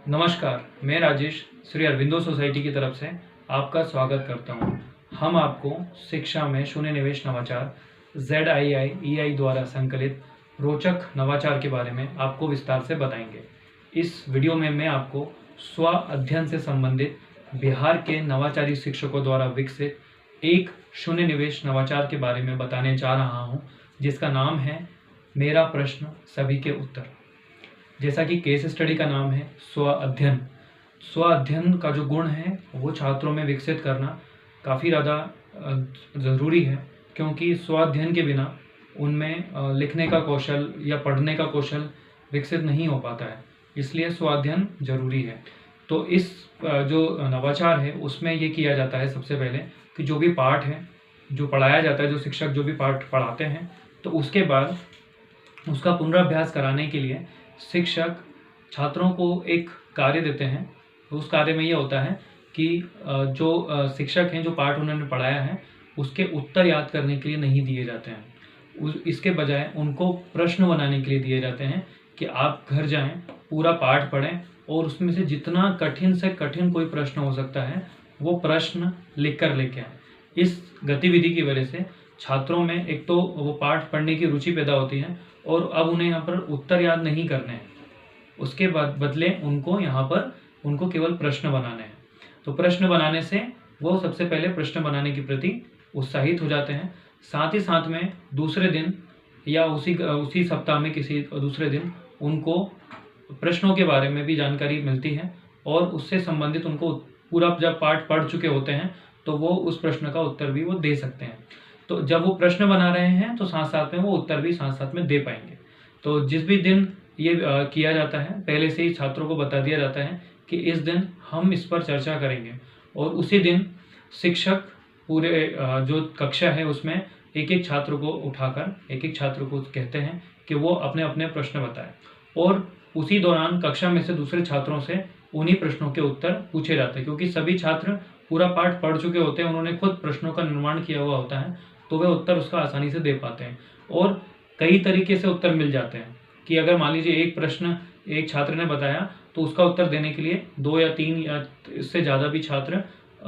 नमस्कार, मैं राजेश श्री अरविंदो सोसाइटी की तरफ से आपका स्वागत करता हूं। हम आपको शिक्षा में शून्य निवेश नवाचार ZII द्वारा संकलित रोचक नवाचार के बारे में आपको विस्तार से बताएंगे। इस वीडियो में मैं आपको स्व अध्ययन से संबंधित बिहार के नवाचारी शिक्षकों द्वारा विकसित एक शून्य निवेश नवाचार के बारे में बताने जा रहा हूं, जिसका नाम है मेरा प्रश्न सभी के उत्तर। जैसा कि केस स्टडी का नाम है स्व अध्ययन। स्व अध्ययन का जो गुण है वो छात्रों में विकसित करना काफ़ी ज़्यादा ज़रूरी है, क्योंकि स्व अध्ययन के बिना उनमें लिखने का कौशल या पढ़ने का कौशल विकसित नहीं हो पाता है। इसलिए स्व अध्ययन जरूरी है। तो इस जो नवाचार है उसमें ये किया जाता है सबसे पहले कि जो भी पाठ है जो पढ़ाया जाता है, जो शिक्षक जो भी पाठ पढ़ाते हैं, तो उसके बाद उसका पुनराभ्यास कराने के लिए शिक्षक छात्रों को एक कार्य देते हैं। उस कार्य में ये होता है कि जो शिक्षक हैं, जो पाठ उन्होंने पढ़ाया है उसके उत्तर याद करने के लिए नहीं दिए जाते हैं। इसके बजाय उनको प्रश्न बनाने के लिए दिए जाते हैं कि आप घर जाएं, पूरा पाठ पढ़ें और उसमें से जितना कठिन से कठिन कोई प्रश्न हो सकता है वो प्रश्न लिख कर लेके आएँ। इस गतिविधि की वजह से छात्रों में एक तो वो पाठ पढ़ने की रुचि पैदा होती है और अब उन्हें यहाँ पर उत्तर याद नहीं करने हैं, उसके बाद बदले उनको केवल प्रश्न बनाने हैं। तो प्रश्न बनाने से वो सबसे पहले प्रश्न बनाने के प्रति उत्साहित हो जाते हैं। साथ ही साथ में दूसरे दिन या उसी सप्ताह में किसी दूसरे दिन उनको प्रश्नों के बारे में भी जानकारी मिलती है और उससे संबंधित उनको पूरा जब पाठ पढ़ चुके होते हैं तो वो उस प्रश्न का उत्तर भी वो दे सकते हैं। तो जब वो प्रश्न बना रहे हैं तो साथ साथ में वो उत्तर भी साथ साथ में दे पाएंगे। तो जिस भी दिन ये किया जाता है, पहले से ही छात्रों को बता दिया जाता है कि इस दिन हम इस पर चर्चा करेंगे, और उसी दिन शिक्षक पूरे जो कक्षा है उसमें एक एक छात्र को उठाकर एक एक छात्र को कहते हैं कि वो अपने अपने प्रश्न बताएं, और उसी दौरान कक्षा में से दूसरे छात्रों से उन्हीं प्रश्नों के उत्तर पूछे जाते हैं, क्योंकि सभी छात्र पूरा पाठ पढ़ चुके होते हैं, उन्होंने खुद प्रश्नों का निर्माण किया हुआ होता है, तो वे उत्तर उसका आसानी से दे पाते हैं। और कई तरीके से उत्तर मिल जाते हैं कि अगर मान लीजिए एक प्रश्न एक छात्र ने बताया तो उसका उत्तर देने के लिए 2 या 3 या इससे ज़्यादा भी छात्र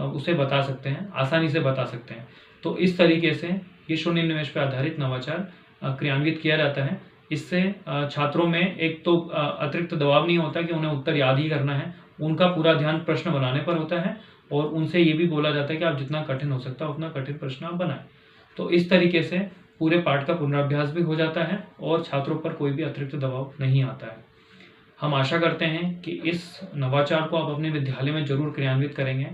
उसे बता सकते हैं, आसानी से बता सकते हैं। तो इस तरीके से ये शून्य निवेश पर आधारित नवाचार क्रियान्वित किया जाता है। इससे छात्रों में एक तो अतिरिक्त दबाव नहीं होता कि उन्हें उत्तर याद ही करना है, उनका पूरा ध्यान प्रश्न बनाने पर होता है, और उनसे ये भी बोला जाता है कि आप जितना कठिन हो सकता है उतना कठिन प्रश्न आप बनाएं। तो इस तरीके से पूरे पाठ का पुनराभ्यास भी हो जाता है और छात्रों पर कोई भी अतिरिक्त दबाव नहीं आता है। हम आशा करते हैं कि इस नवाचार को आप अपने विद्यालय में जरूर क्रियान्वित करेंगे।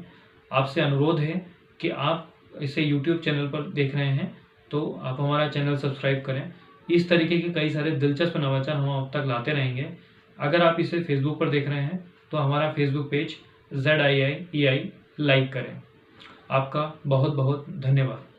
आपसे अनुरोध है कि आप इसे YouTube चैनल पर देख रहे हैं तो आप हमारा चैनल सब्सक्राइब करें। इस तरीके के कई सारे दिलचस्प नवाचार हम अब तक लाते रहेंगे। अगर आप इसे फेसबुक पर देख रहे हैं तो हमारा फेसबुक पेज ZII लाइक करें। आपका बहुत बहुत धन्यवाद।